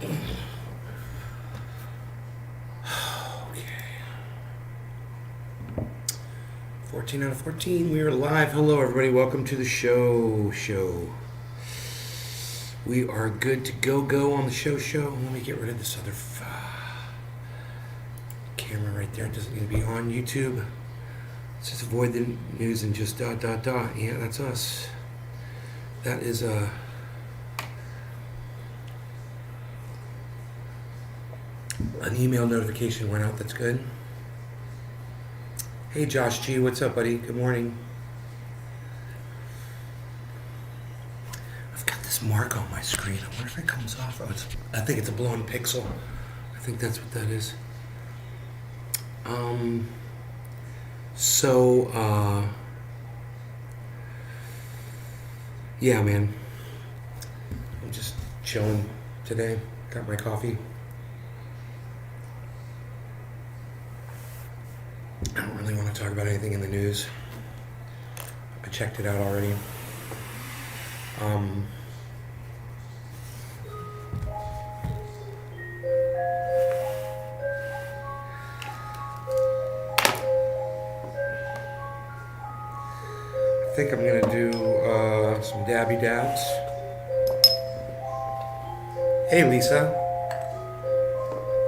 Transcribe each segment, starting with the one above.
Okay. 14 out of 14. We are live. Hello, everybody. Welcome to the show. We are good to go on the show. Let me get rid of this other camera right there. It doesn't need to be on YouTube. Let's just avoid the news and just ... Yeah, that's us. That is an email notification went out. That's good. Hey, Josh G. What's up, buddy? Good morning. I've got this mark on my screen. I wonder if it comes off. I think it's a blown pixel. I think that's what that is. Yeah, man. I'm just chilling today. Got my coffee. I don't really want to talk about anything in the news. I checked it out already. I think I'm gonna do some dabby dabs. Hey, Lisa.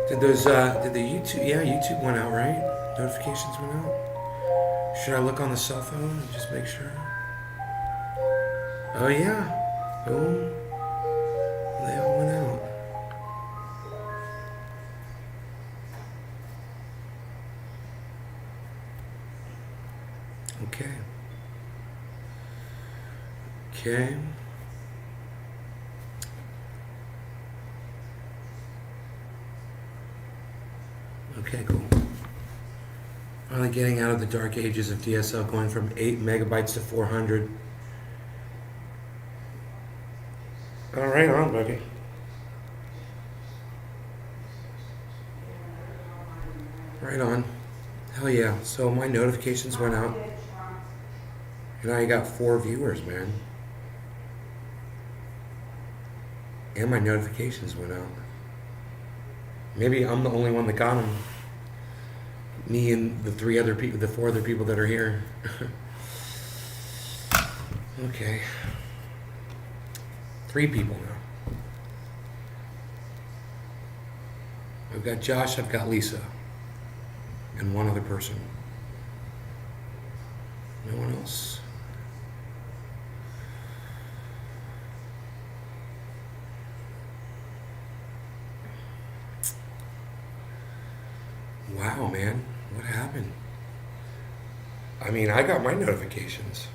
Did the YouTube? Yeah, YouTube went out, right? Notifications went out. Should I look on the cell phone and just make sure? Oh yeah. Boom. They all went out. Okay. Okay, cool. Finally getting out of the dark ages of DSL, going from 8 megabytes to 400. All right, on, buddy. Right on. Hell yeah. So my notifications went out. And I got 4 viewers, man. And my notifications went out. Maybe I'm the only one that got them. Me and the 4 other people that are here. Okay. 3 people now. I've got Josh, I've got Lisa. And 1 other person. No one else. Wow, man. What happened? I mean, I got my notifications.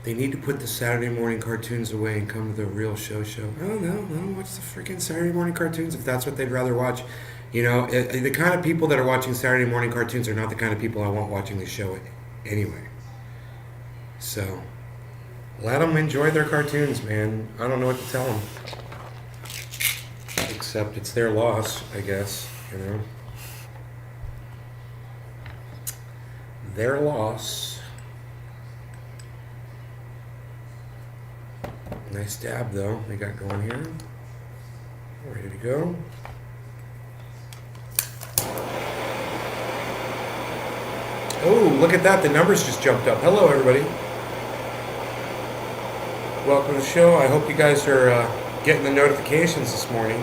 They need to put the Saturday morning cartoons away and come to the real show. I don't know. I don't watch the freaking Saturday morning cartoons if that's what they'd rather watch. You know, the kind of people that are watching Saturday morning cartoons are not the kind of people I want watching the show anyway. So, let them enjoy their cartoons, man. I don't know what to tell them. Except it's their loss, I guess, you know. Their loss. Nice dab, though, they got going here. Ready to go. Oh, look at that. The numbers just jumped up. Hello, everybody. Welcome to the show. I hope you guys are getting the notifications this morning.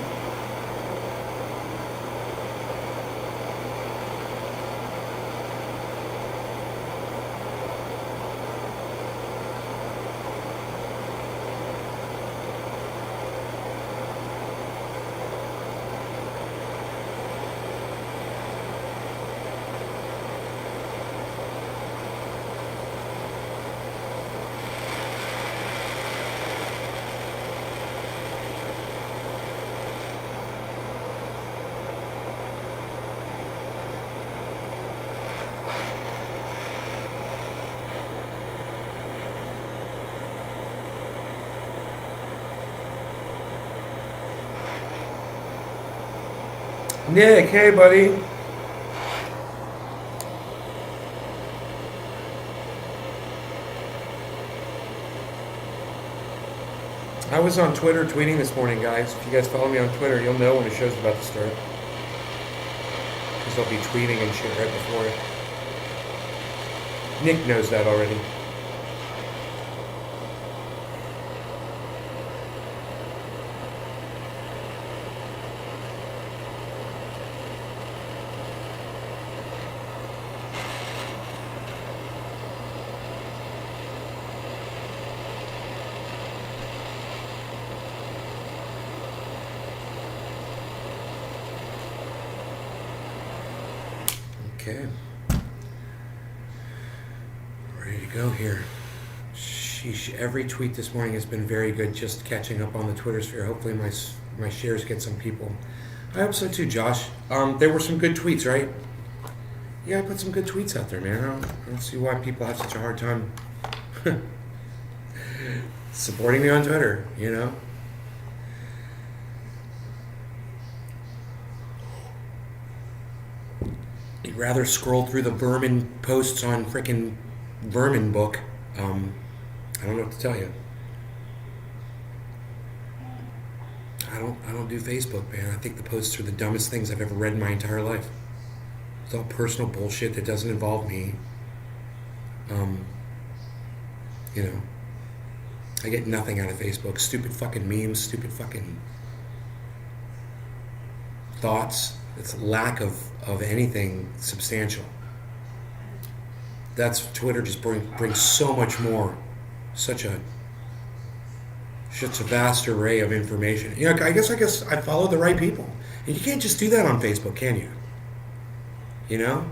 Nick, hey buddy. I was on Twitter tweeting this morning, guys. If you guys follow me on Twitter, you'll know when the show's about to start. Because I'll be tweeting and shit right before it. Nick knows that already. Okay. Ready to go here. Sheesh, every tweet this morning has been very good, just catching up on the Twitter sphere. Hopefully my shares get some people. I hope so too, Josh. There were some good tweets, right? Yeah, I put some good tweets out there, man. I don't see why people have such a hard time supporting me on Twitter, you know? You'd rather scroll through the vermin posts on frickin' Vermin Book. I don't know what to tell you. I don't do Facebook, man. I think the posts are the dumbest things I've ever read in my entire life. It's all personal bullshit that doesn't involve me. You know, I get nothing out of Facebook. Stupid fucking memes, stupid fucking thoughts. It's lack of anything substantial. That's Twitter just brings so much more, such a vast array of information. You know, I guess I follow the right people, and you can't just do that on Facebook, can you? You know,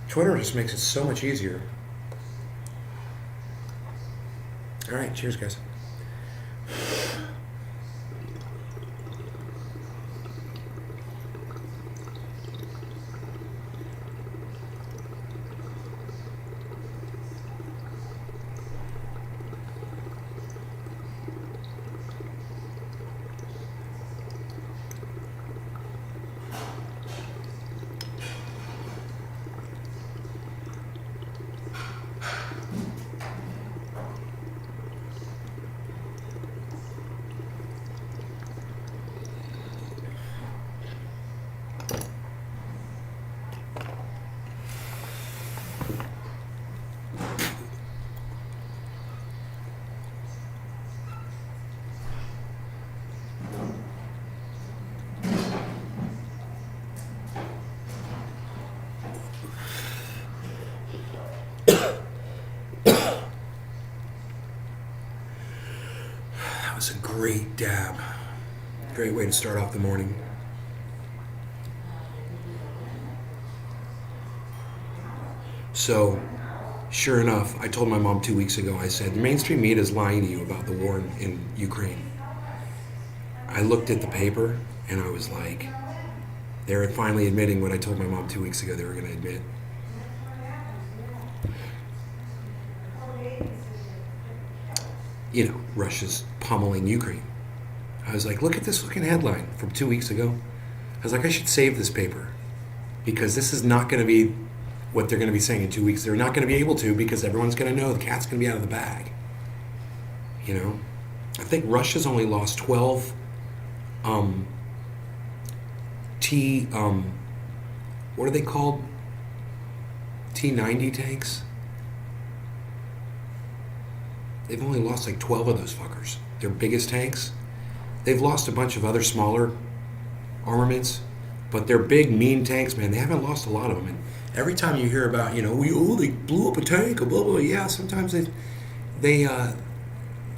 Twitter just makes it so much easier. All right, cheers, guys. That was a great dab. Great way to start off the morning. So, sure enough, I told my mom 2 weeks ago, I said, the mainstream media is lying to you about the war in Ukraine. I looked at the paper and I was like, they're finally admitting what I told my mom 2 weeks ago they were going to admit. You know, Russia's pummeling Ukraine. I was like, look at this fucking headline from 2 weeks ago. I was like, I should save this paper because this is not going to be what they're going to be saying in 2 weeks. They're not going to be able to because everyone's going to know the cat's going to be out of the bag. You know? I think Russia's only lost 12 what are they called? T-90 tanks? They've only lost like 12 of those fuckers. Their biggest tanks. They've lost a bunch of other smaller armaments, but they're big, mean tanks, man. They haven't lost a lot of them. And every time you hear about, you know, they blew up a tank, or blah, blah, blah. Yeah, sometimes they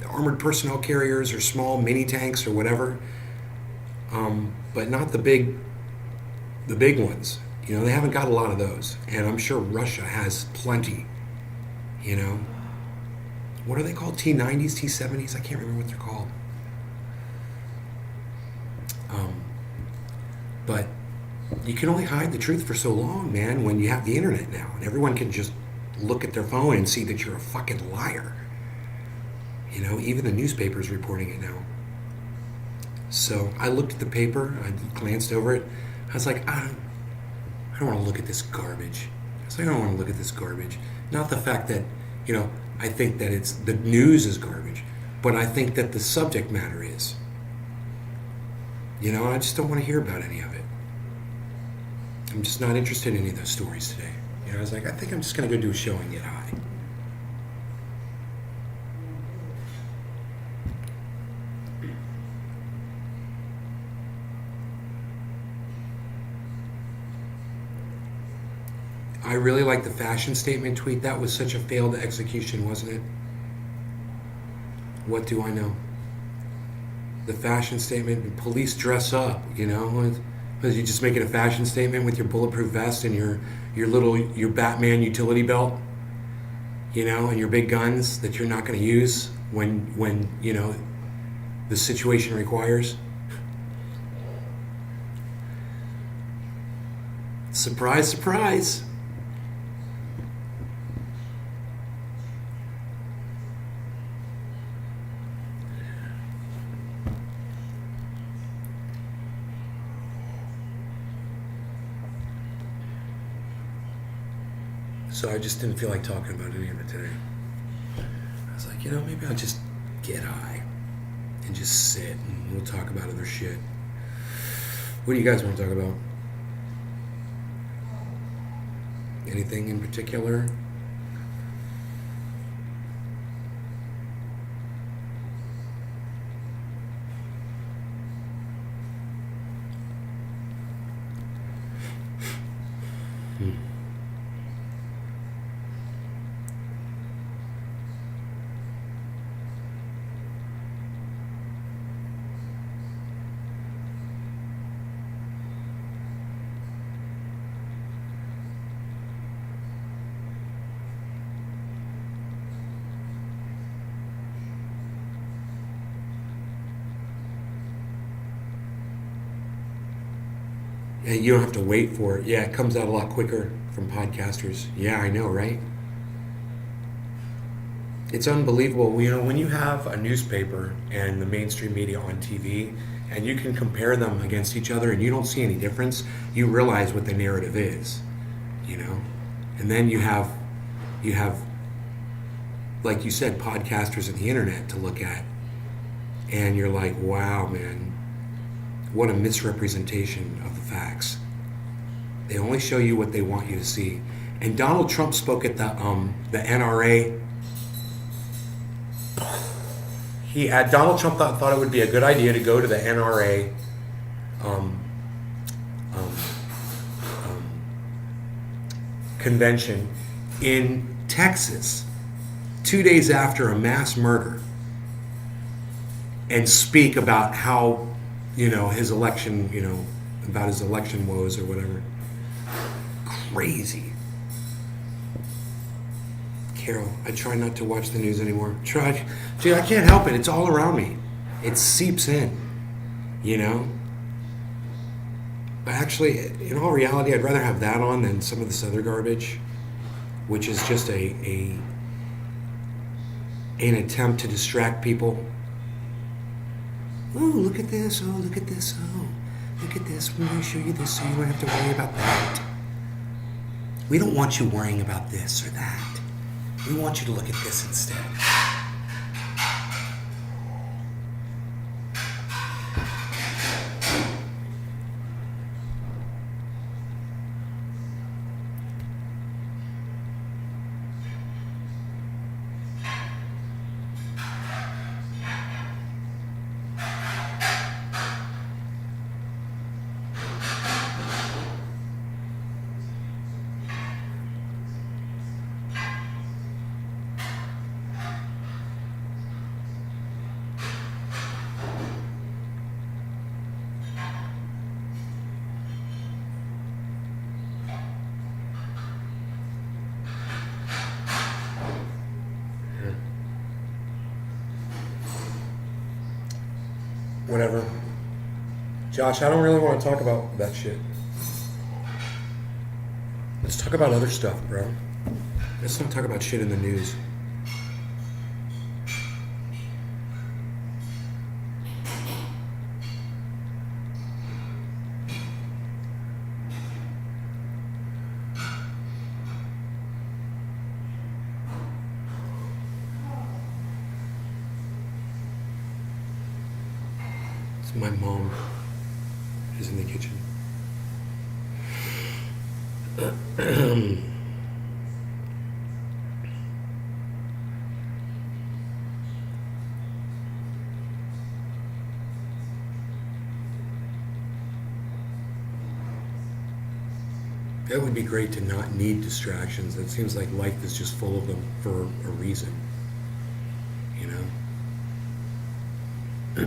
armored personnel carriers or small mini tanks or whatever, but not the big ones. You know, they haven't got a lot of those. And I'm sure Russia has plenty, you know. What are they called? T-90s, T-70s? I can't remember what they're called. But you can only hide the truth for so long, man, when you have the internet now. And everyone can just look at their phone and see that you're a fucking liar. You know, even the newspaper's reporting it now. So I looked at the paper, I glanced over it. I was like, I don't want to look at this garbage. I was like, I don't want to look at this garbage. Not the fact that, you know, I think that the news is garbage, but I think that the subject matter is. And I just don't want to hear about any of it. I'm just not interested in any of those stories today. I was like, I think I'm just going to go do a show and get high. I really like the fashion statement tweet. That was such a failed execution, wasn't it? What do I know? The fashion statement, police dress up, because you're just making a fashion statement with your bulletproof vest and your Batman utility belt, and your big guns that you're not going to use when the situation requires. Surprise, surprise. So I just didn't feel like talking about any of it today. I was like, maybe I'll just get high and just sit and we'll talk about other shit. What do you guys want to talk about? Anything in particular? And you don't have to wait for it. Yeah, it comes out a lot quicker from podcasters. Yeah, I know, right? It's unbelievable. When you have a newspaper and the mainstream media on TV, and you can compare them against each other and you don't see any difference, you realize what the narrative is, And then you have, like you said, podcasters and the internet to look at. And you're like, wow, man, what a misrepresentation of the facts. They only show you what they want you to see. And Donald Trump spoke at the NRA. Donald Trump thought it would be a good idea to go to the NRA convention in Texas 2 days after a mass murder and speak about how, his election, about his election woes or whatever. Crazy. Carol, I try not to watch the news anymore. Dude, I can't help it. It's all around me. It seeps in, But actually, in all reality, I'd rather have that on than some of this other garbage, which is just an attempt to distract people. Oh, look at this. Oh, look at this. Oh, look at this. We're going to show you this so you don't have to worry about that. We don't want you worrying about this or that. We want you to look at this instead. Whatever. Josh, I don't really want to talk about that shit. Let's talk about other stuff, bro. Let's not talk about shit in the news. My mom is in the kitchen. It would be great to not need distractions. It seems like life is just full of them for a reason. You know? I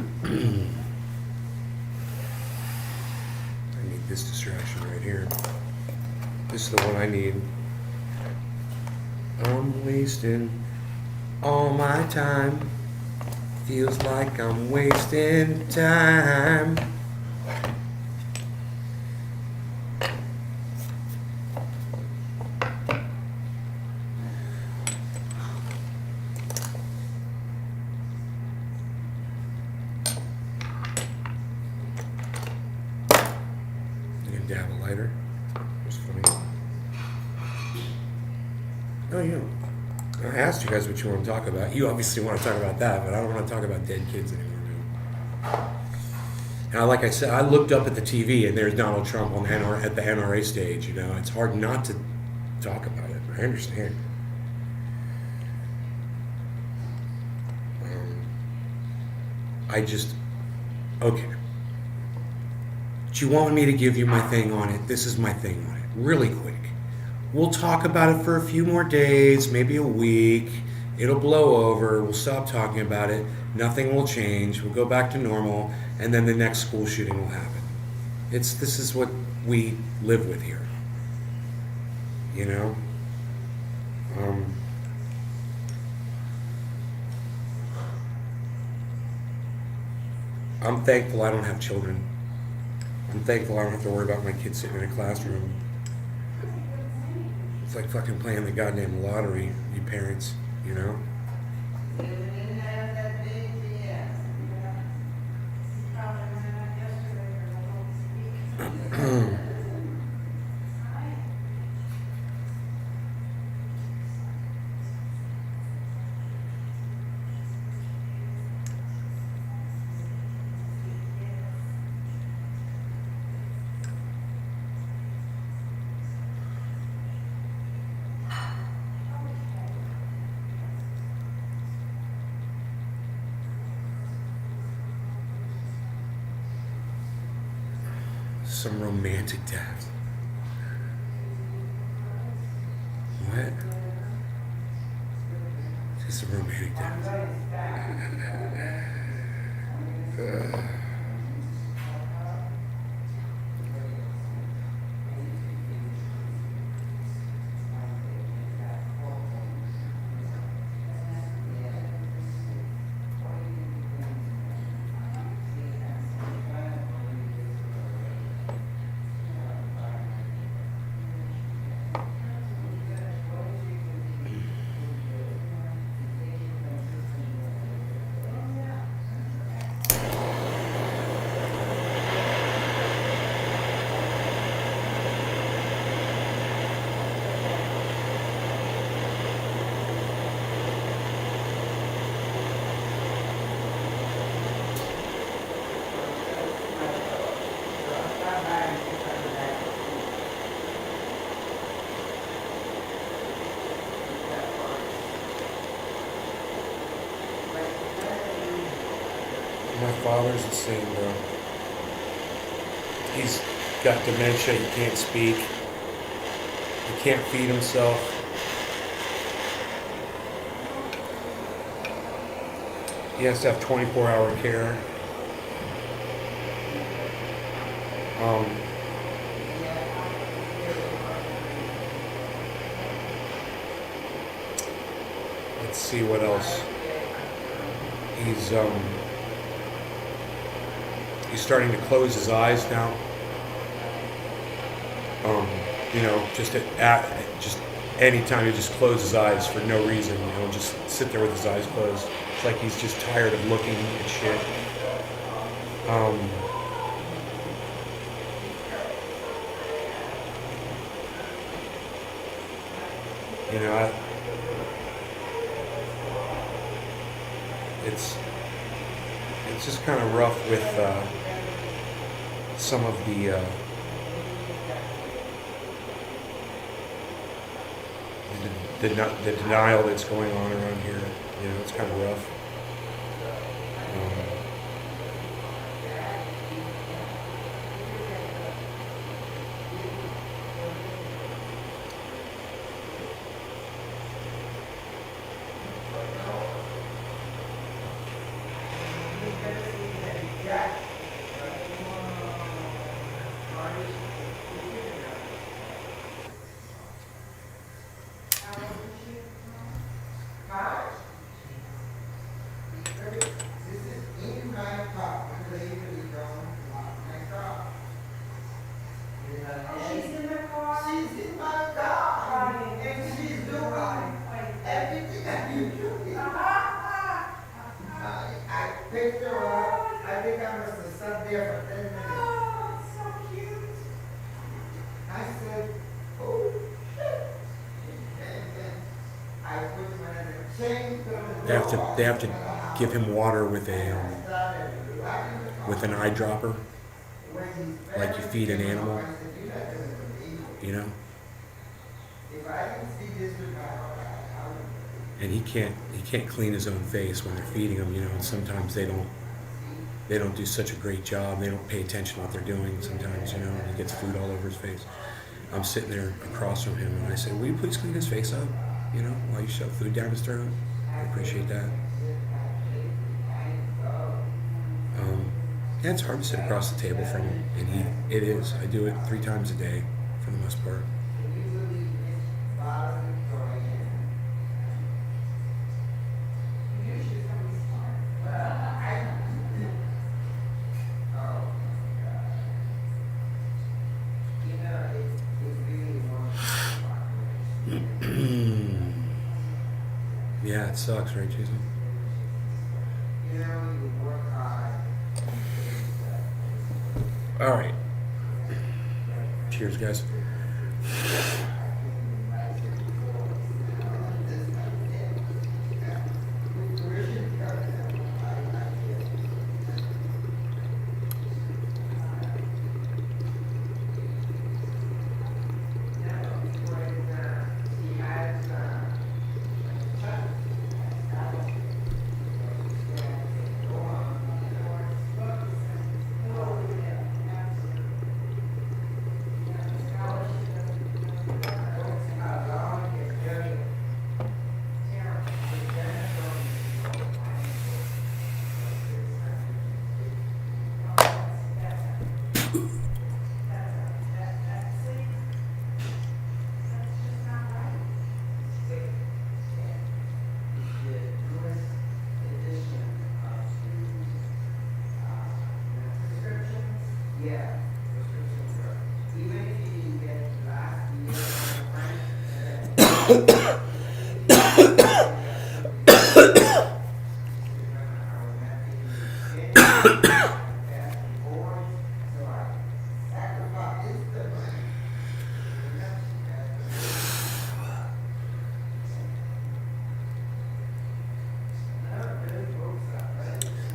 need this distraction right here. This is the one I need. I'm wasting all my time. Feels like I'm wasting time. Dab a lighter. That's funny. Oh, yeah. I asked you guys what you want to talk about. You obviously want to talk about that, but I don't want to talk about dead kids anymore, man. Now, like I said, I looked up at the TV and there's Donald Trump on the at the NRA stage. You know, it's hard not to talk about it. I understand. I just okay. Do you want me to give you my thing on it? This is my thing on it. Really quick. We'll talk about it for a few more days, maybe a week. It'll blow over. We'll stop talking about it. Nothing will change. We'll go back to normal. And then the next school shooting will happen. This is what we live with here. You know? I'm thankful I don't have children. I'm thankful I don't have to worry about my kids sitting in a classroom. It's like fucking playing the goddamn lottery, you parents, you know? Some romantic dad. What? Just a romantic dad. My father's the same, bro. He's got dementia, he can't speak, he can't feed himself. He has to have 24-hour care. Let's see what else. He's starting to close his eyes now. You know, just anytime he just closes his eyes for no reason, you know, just sit there with his eyes closed. It's like he's just tired of looking at shit. You know, it's just kind of rough with some of the denial that's going on around here. You know, it's kind of rough. They have to give him water with an eyedropper, like you feed an animal. You know. And he can't clean his own face when they're feeding him. You know, and sometimes they don't do such a great job. They don't pay attention to what they're doing. Sometimes, you know, he gets food all over his face. I'm sitting there across from him, and I said, "Will you please clean his face up? You know, while you shove food down his throat." I appreciate that. Yeah, it's hard to sit across the table from him, and it is. I do it 3 times a day, for the most part. Yeah, it sucks, right, Jason? All right. Cheers, guys.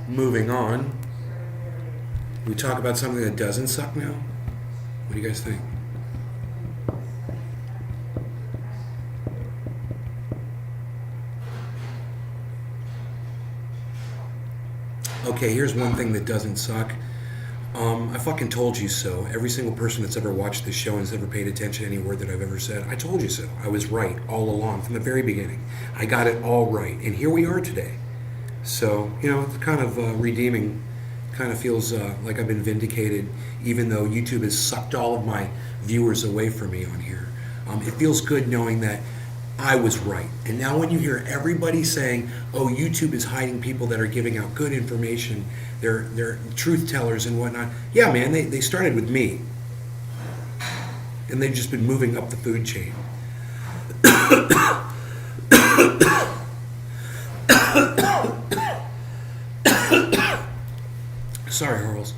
Moving on, we talk about something that doesn't suck now. What do you guys think? Okay, here's one thing that doesn't suck. I fucking told you so. Every single person that's ever watched this show and has ever paid attention to any word that I've ever said, I told you so. I was right all along from the very beginning. I got it all right, and here we are today. So, you know, it's kind of redeeming. Kind of feels like I've been vindicated, even though YouTube has sucked all of my viewers away from me on here. It feels good knowing that I was right. And now when you hear everybody saying, oh, YouTube is hiding people that are giving out good information, they're truth tellers and whatnot. Yeah, man, they started with me. And they've just been moving up the food chain. Sorry, Harles.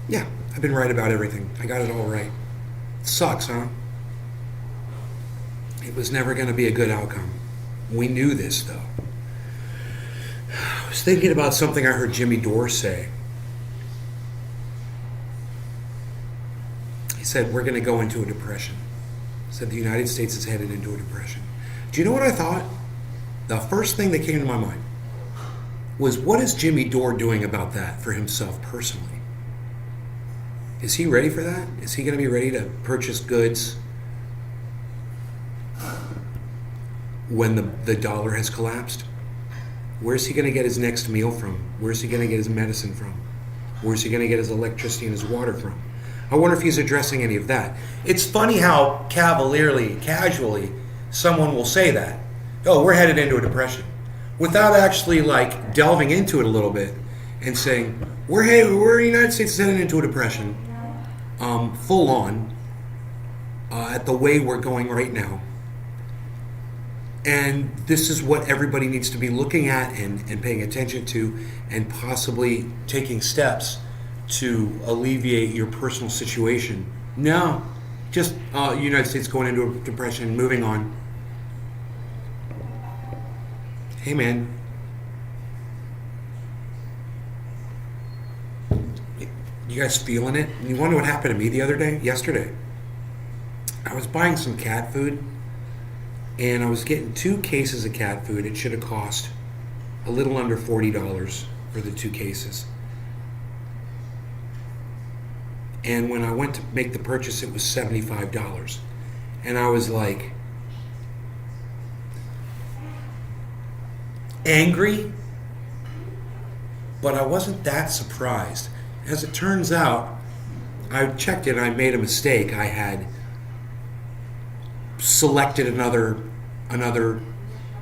Yeah, I've been right about everything. I got it all right. Sucks, huh? It was never going to be a good outcome. We knew this, though. was thinking about something I heard Jimmy Dore say. He said, we're going to go into a depression. He said, the United States is headed into a depression. Do you know what I thought? The first thing that came to my mind was, what is Jimmy Dore doing about that for himself personally? Is he ready for that? Is he going to be ready to purchase goods when the dollar has collapsed? Where's he going to get his next meal from? Where's he going to get his medicine from? Where's he going to get his electricity and his water from? I wonder if he's addressing any of that. It's funny how casually, someone will say that. Oh, we're headed into a depression. Without actually like delving into it a little bit and saying, we're the United States is headed into a depression, full on, at the way we're going right now. And this is what everybody needs to be looking at and paying attention to, and possibly taking steps to alleviate your personal situation. No, just United States going into a depression, moving on. Hey man, you guys feeling it? You want to know what happened to me yesterday? I was buying some cat food, and I was getting 2 cases of cat food. It should have cost a little under $40 for the 2 cases. And when I went to make the purchase, it was $75. And I was like, angry, but I wasn't that surprised. As it turns out, I checked it and I made a mistake. I had selected another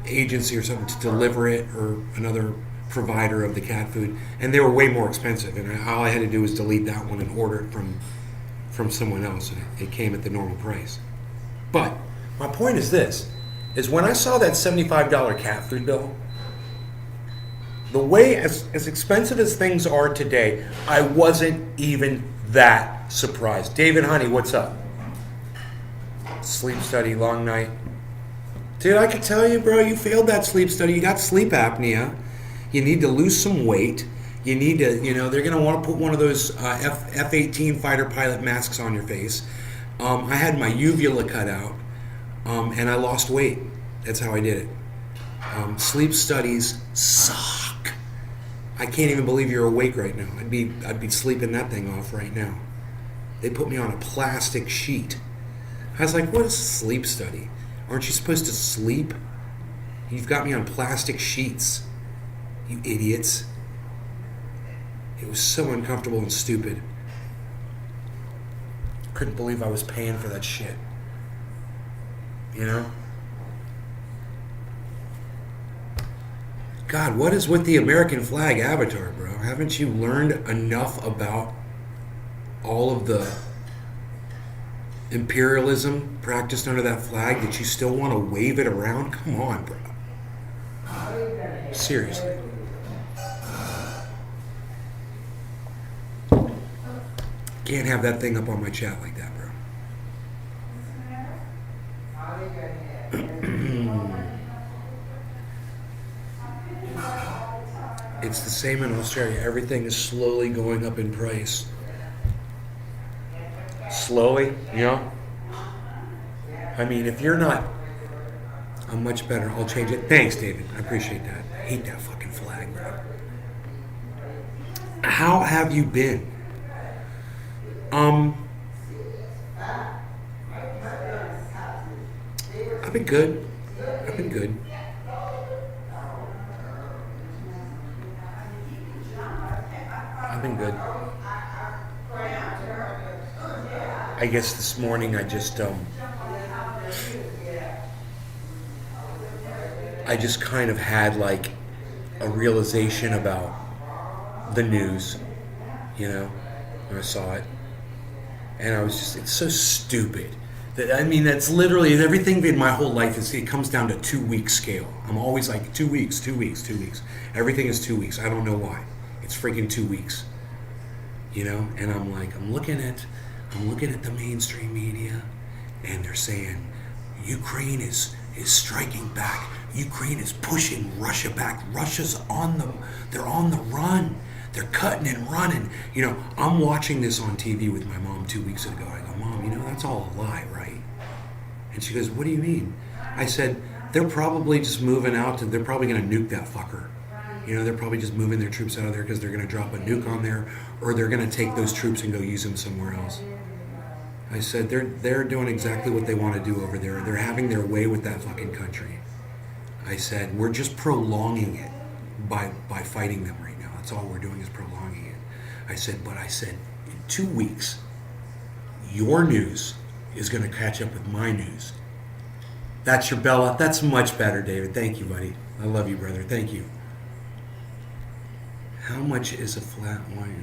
agency or something to deliver it, or another provider of the cat food, and they were way more expensive, and all I had to do was delete that one and order it from someone else, and it came at the normal price. But my point is this, is when I saw that $75 cat food bill, the way, as expensive as things are today, I wasn't even that surprised. David Honey, what's up? Sleep study, long night. Dude, I can tell you, bro, you failed that sleep study. You got sleep apnea. You need to lose some weight. You need to, they're going to want to put one of those F-18 fighter pilot masks on your face. I had my uvula cut out, and I lost weight. That's how I did it. Sleep studies suck. I can't even believe you're awake right now. I'd be sleeping that thing off right now. They put me on a plastic sheet. I was like, what is a sleep study? Aren't you supposed to sleep? You've got me on plastic sheets. You idiots. It was so uncomfortable and stupid. Couldn't believe I was paying for that shit. God, what is with the American flag avatar, bro? Haven't you learned enough about all of the imperialism practiced under that flag that you still want to wave it around? Come on, bro. Seriously. Can't have that thing up on my chat like that, bro. It's the same in Australia. Everything is slowly going up in price. Slowly, I mean, if you're not, I'm much better. I'll change it. Thanks, David. I appreciate that. I hate that fucking flag, bro. How have you been? I've been good. I guess this morning I just kind of had like a realization about the news, when I saw it. And I was just, it's so stupid. That's literally everything in my whole life it comes down to 2-week scale. I'm always like 2 weeks. Everything is 2 weeks. I don't know why. It's freaking 2 weeks. And I'm like, I'm looking at the mainstream media, and they're saying Ukraine is is striking back. Ukraine is pushing Russia back. Russia's on them. They're on the run. They're cutting and running. You know, I'm watching this on TV with my mom 2 weeks ago. I go, Mom, you know, that's all a lie, right? And she goes, what do you mean? I said, they're probably just moving out to, they're probably going to nuke that fucker. You know, they're probably just moving their troops out of there because they're going to drop a nuke on there, or they're going to take those troops and go use them somewhere else. I said, they're doing exactly what they want to do over there. They're having their way with that fucking country. I said, we're just prolonging it by fighting them right now. That's all we're doing is prolonging it. I said, in 2 weeks, your news is going to catch up with my news. That's your Bella. That's much better, David. Thank you, buddy. I love you, brother. Thank you. How much is a flat white?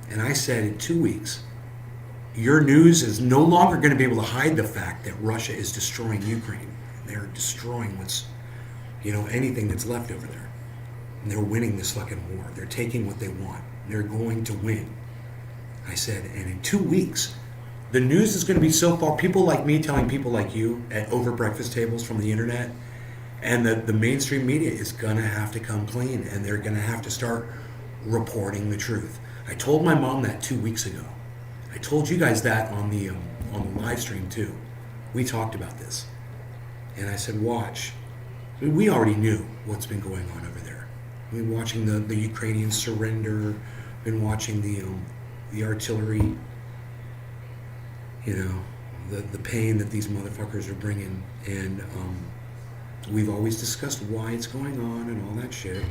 And I said, in 2 weeks, your news is no longer going to be able to hide the fact that Russia is destroying Ukraine. They're destroying anything that's left over there. And they're winning this fucking war. They're taking what they want. They're going to win. I said, and in 2 weeks, the news is going to be so far, people like me telling people like you at over breakfast tables from the internet, and the mainstream media is going to have to come clean, and they're going to have to start reporting the truth. I told my mom that 2 weeks ago. I told you guys that on the live stream too. We talked about this. And I said, watch. We already knew what's been going on over there. We've been watching the Ukrainians surrender, been watching the artillery, the pain that these motherfuckers are bringing. And we've always discussed why it's going on and all that shit.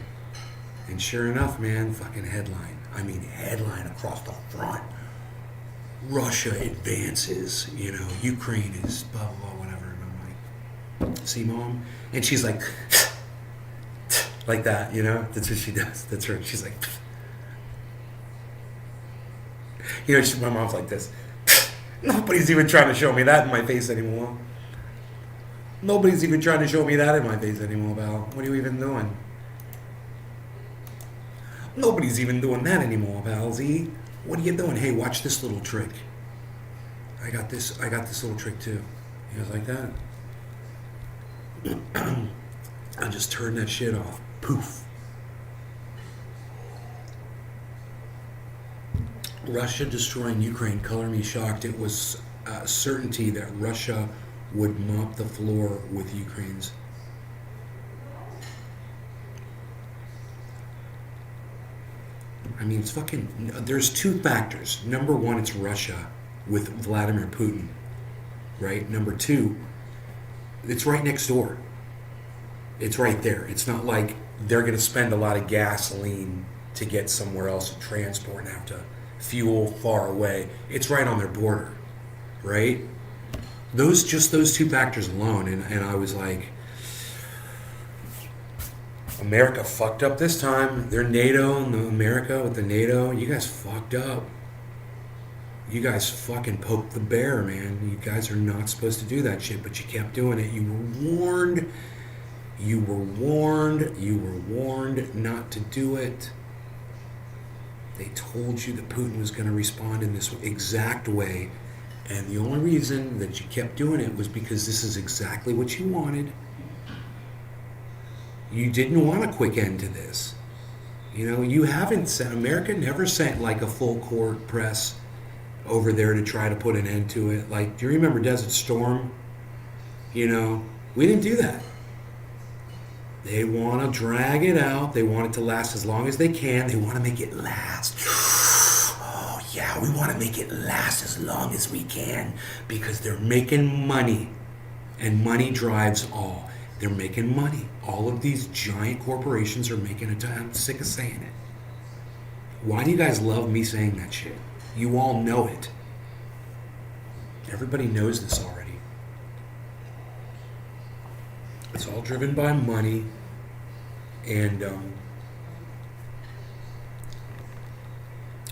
And sure enough, man, fucking headline. I mean, headline across the front. Russia advances, Ukraine is blah, blah, blah, whatever. And I'm like, see, Mom? And she's like, like that, That's what she does. That's her. She's like, my mom's like this. Nobody's even trying to show me that in my face anymore. Nobody's even trying to show me that in my face anymore, Val. What are you even doing? Nobody's even doing that anymore, Val Z. What are you doing? Hey, watch this little trick. I got this little trick too. He goes like that. I just turn that shit off. Poof. Russia destroying Ukraine. Color me shocked. It was certainty that Russia would mop the floor with Ukraine's. I mean, it's fucking... There's two factors. Number one, it's Russia with Vladimir Putin, right? Number two, it's right next door. It's right there. It's not like they're going to spend a lot of gasoline to get somewhere else to transport and have to fuel far away. It's right on their border, right? Those two factors alone, and I was like... America fucked up this time. They're NATO and America with the NATO. You guys fucked up. You guys fucking poked the bear, man. You guys are not supposed to do that shit, but you kept doing it. You were warned. You were warned. You were warned not to do it. They told you that Putin was going to respond in this exact way, and the only reason that you kept doing it was because this is exactly what you wanted. You didn't want a quick end to this. You haven't sent, America never sent like a full court press over there to try to put an end to it. Like, do you remember Desert Storm? We didn't do that. They want to drag it out. They want it to last as long as they can. They want to make it last. Oh, yeah, we want to make it last as long as we can because they're making money, and money drives all. They're making money. All of these giant corporations are making it. I'm sick of saying it. Why do you guys love me saying that shit? You all know it. Everybody knows this already. It's all driven by money, and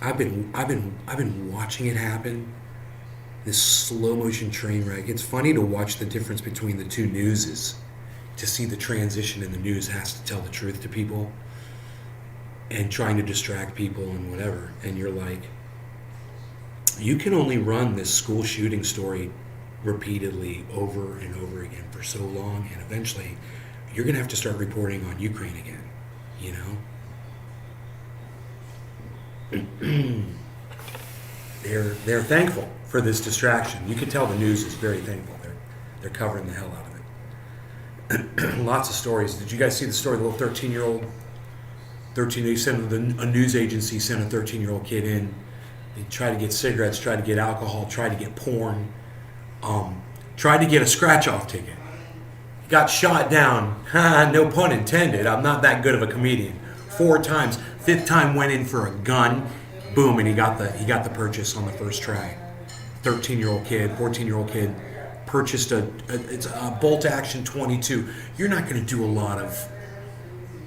I've been watching it happen. This slow motion train wreck. It's funny to watch the difference between the two newses. To see the transition in the news has to tell the truth to people and trying to distract people and whatever. And you're like, you can only run this school shooting story repeatedly over and over again for so long, and eventually you're going to have to start reporting on Ukraine again, you know? They're thankful for this distraction. You can tell the news is very thankful. They're covering the hell out of it. Lots of stories. Did you guys see the story of the little 13-year-old? They sent a news agency sent a 13-year-old kid in. They tried to get cigarettes, tried to get alcohol, tried to get porn, tried to get a scratch-off ticket. Got shot down. No pun intended. I'm not that good of a comedian. 4 times. 5th time went in for a gun. Boom, and he got the purchase on the first try. 13-year-old kid, 14-year-old kid purchased it's a bolt action 22. You're not going to do a lot of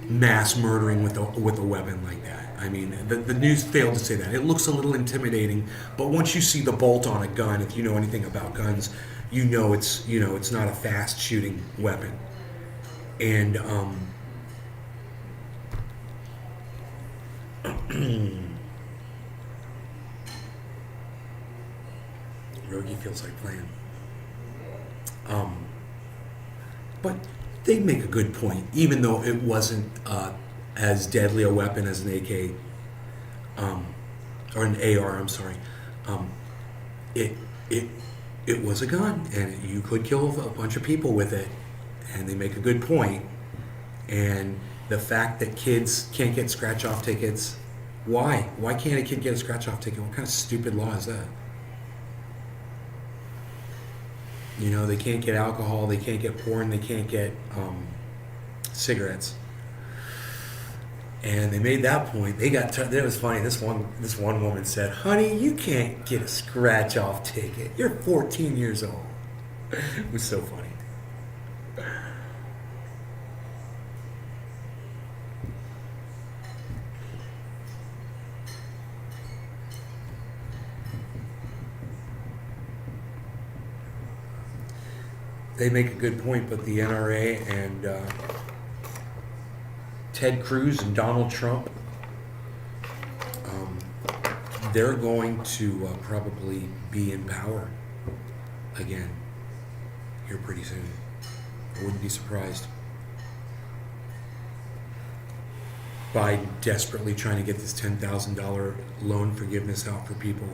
mass murdering with a weapon like that. I mean, the news failed to say that. It looks a little intimidating, but once you see the bolt on a gun, if you know anything about guns, you know it's not a fast shooting weapon. And Rogie feels like playing. But they make a good point, even though it wasn't as deadly a weapon as an AK, or an AR. I'm sorry. It was a gun, and you could kill a bunch of people with it. And they make a good point. And the fact that kids can't get scratch-off tickets, why? Why can't a kid get a scratch-off ticket? What kind of stupid law is that? You know, they can't get alcohol, they can't get porn, they can't get cigarettes. And they made that point. It was funny. This one woman said, "Honey, you can't get a scratch-off ticket. You're 14 years old." It was so funny. They make a good point, but the NRA and Ted Cruz and Donald Trump, they're going to probably be in power again here pretty soon. I wouldn't be surprised. Biden desperately trying to get this $10,000 loan forgiveness out for people.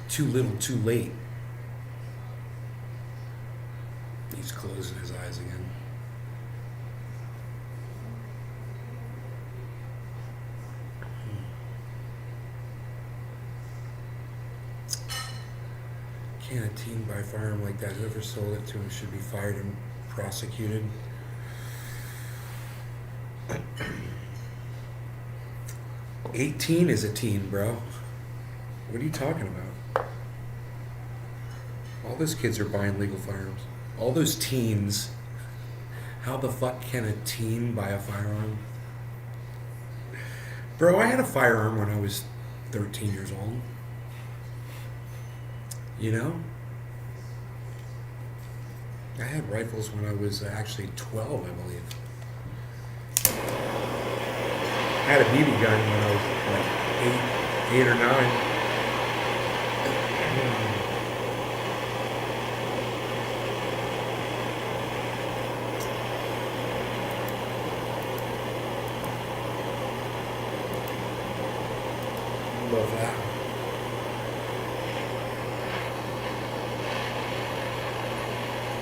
Too little, too late. He's closing his eyes again. Can a teen buy a firearm like that? Whoever sold it to him should be fired and prosecuted. 18 is a teen, bro. What are you talking about? All those kids are buying legal firearms. All those teens. How the fuck can a teen buy a firearm? Bro, I had a firearm when I was 13 years old. You know? I had rifles when I was actually 12, I believe. I had a BB gun when I was like 8 or 9. Love that.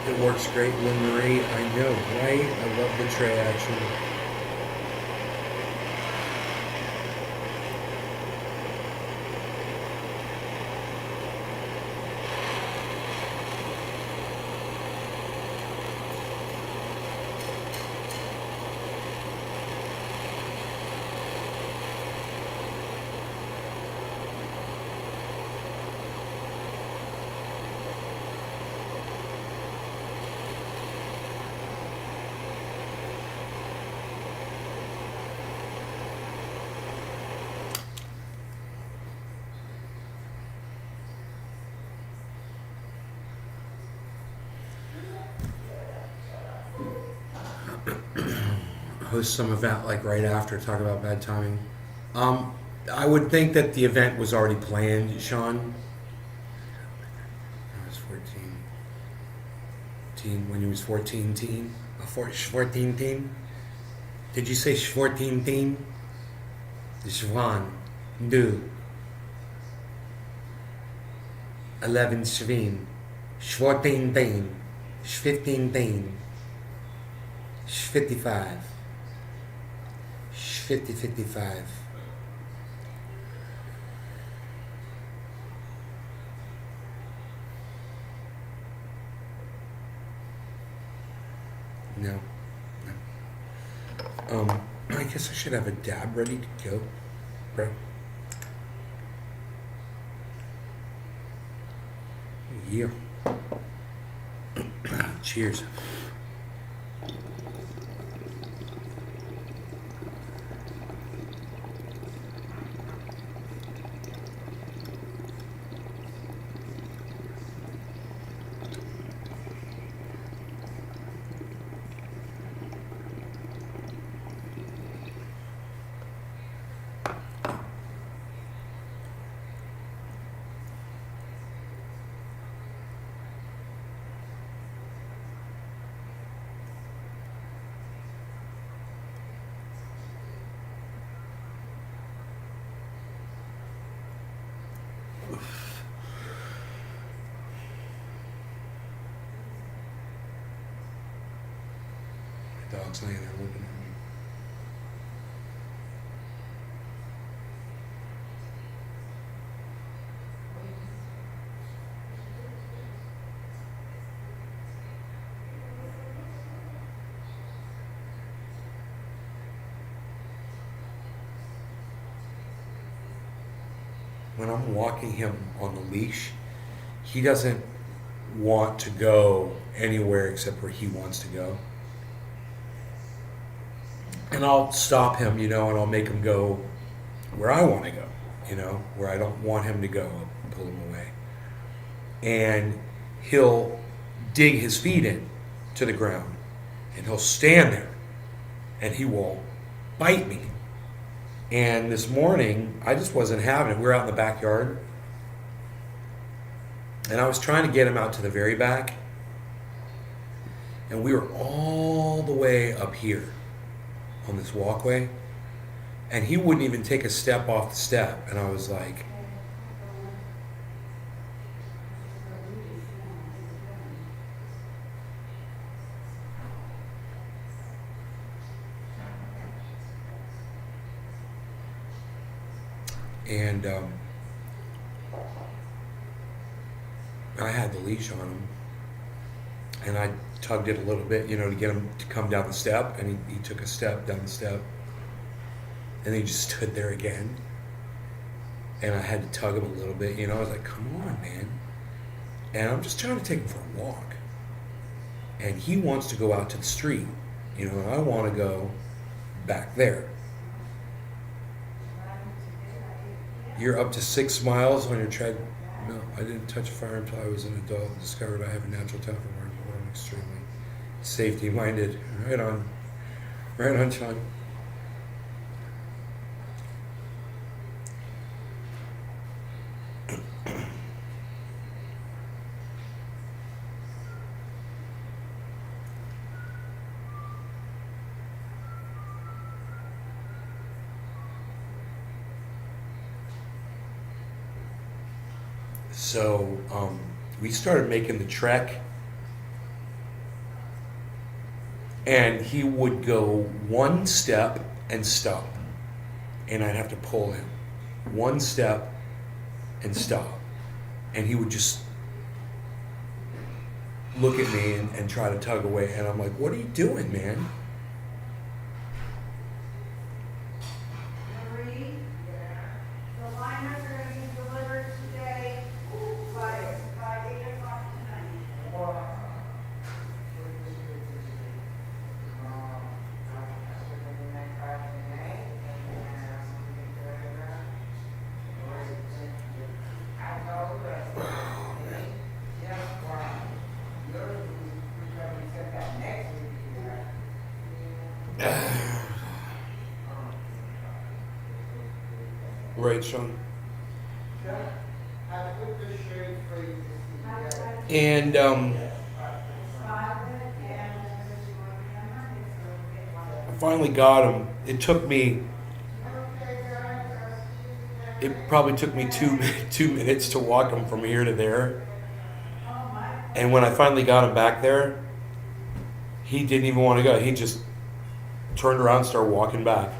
It works great, Lynn Marie. I know, right? I love the tray action. Host some event like right after, talk about bad timing. Um, I would think that the event was already planned, Sean. I was 14. Teen, when you was 14, teen? 14 teen? Did you say 14 teen? Schwan. Du. 11 Schween. 14 teen. 15 teen. 55. 55. No. I guess I should have a dab ready to go, bro. Yeah. Cheers. My dog's laying there looking at me. When I'm walking him on the leash, he doesn't want to go anywhere except where he wants to go. And I'll stop him, and I'll make him go where I want to go, where I don't want him to go. I'll pull him away. And he'll dig his feet in to the ground and he'll stand there and he will bite me. And this morning, I just wasn't having it. We were out in the backyard and I was trying to get him out to the very back. And we were all the way up here on this walkway. And he wouldn't even take a step off the step. And I was like, and I had the leash on him. And I tugged it a little bit, to get him to come down the step. And he took a step down the step. And he just stood there again. And I had to tug him a little bit, I was like, come on, man. And I'm just trying to take him for a walk. And he wants to go out to the street, and I want to go back there. You're up to 6 miles on your tread. No, I didn't touch a fire until I was an adult and discovered I have a natural talent for working. I'm extremely safety-minded. Right on, Sean. So we started making the trek, and he would go one step and stop, and I'd have to pull him. One step and stop, and he would just look at me and try to tug away, and I'm like, what are you doing, man? Right, Sean. And I finally got him. It probably took me two 2 minutes to walk him from here to there. And when I finally got him back there, he didn't even want to go. He just turned around and started walking back.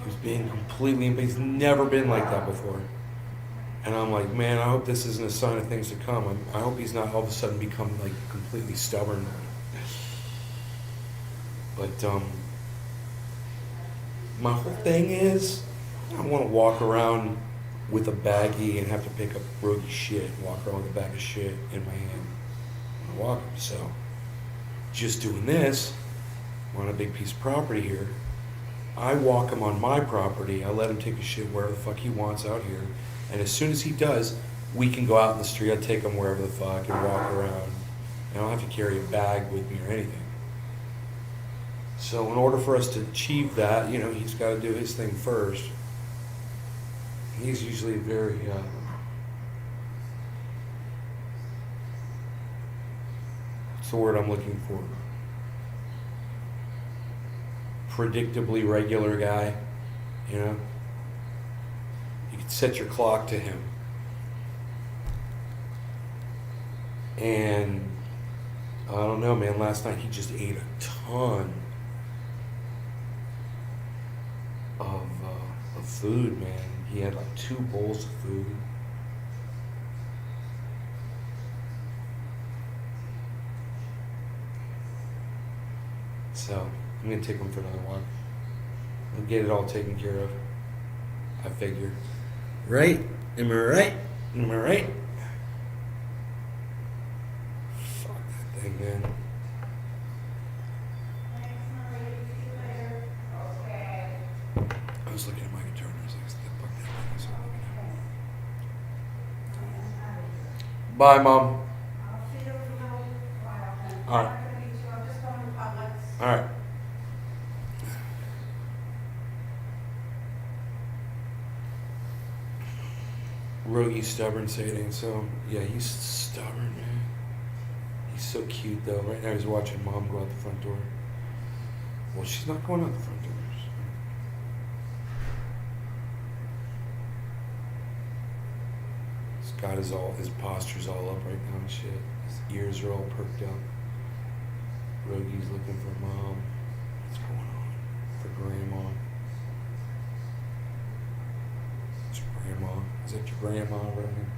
He was being completely, he's never been like that before. And I'm like, man, I hope this isn't a sign of things to come. I hope he's not all of a sudden become like completely stubborn. But my whole thing is, I don't want to walk around with a baggie and have to pick up Rogie shit, walk around with a bag of shit in my hand when I walk him. So, just doing this, I'm on a big piece of property here. I walk him on my property. I let him take a shit wherever the fuck he wants out here. And as soon as he does, we can go out in the street. I take him wherever the fuck and walk around. I don't have to carry a bag with me or anything. So in order for us to achieve that, he's got to do his thing first. He's usually very what's the word I'm looking for? Predictably regular guy, You could set your clock to him. And I don't know, man, last night he just ate a ton of food, man. He had like 2 bowls of food. So I'm gonna take him for another walk. I'll get it all taken care of, I figure. Right? Am I right? Am I right? Fuck that thing, man. I was looking at my guitar and I was like, fuck that thing. I was looking at it. Bye, Mom. Alright. Alright. Rogie's stubborn, say it ain't so. Yeah, he's stubborn, man. He's so cute, though. Right now he's watching Mom go out the front door. Well, she's not going out the front door. Scott his posture's all up right now and shit. His ears are all perked up. Rogie's looking for Mom. What's going on? For Grandma. It's your Grandma. Is that your Grandma, Rogan?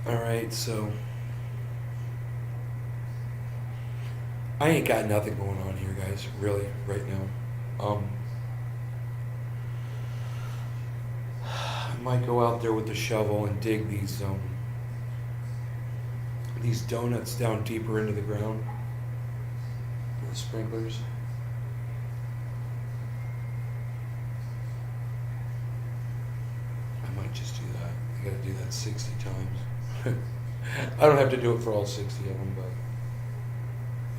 Alright, so I ain't got nothing going on here, guys, really, right now. I might go out there with the shovel and dig these donuts down deeper into the ground. The sprinklers. I might just do that. I gotta do that 60 times. I don't have to do it for all 60 of them, but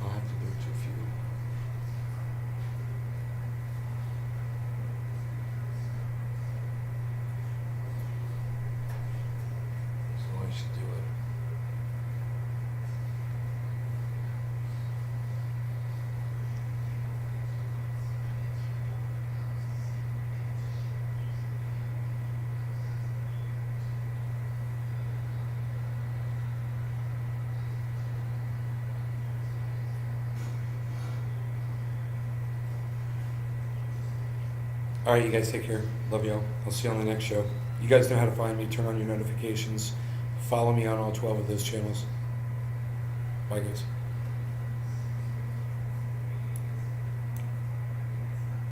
I'll have to do it to a few. So I should do it. All right, you guys take care. Love y'all. I'll see you on the next show. You guys know how to find me. Turn on your notifications. Follow me on all 12 of those channels. Bye, guys.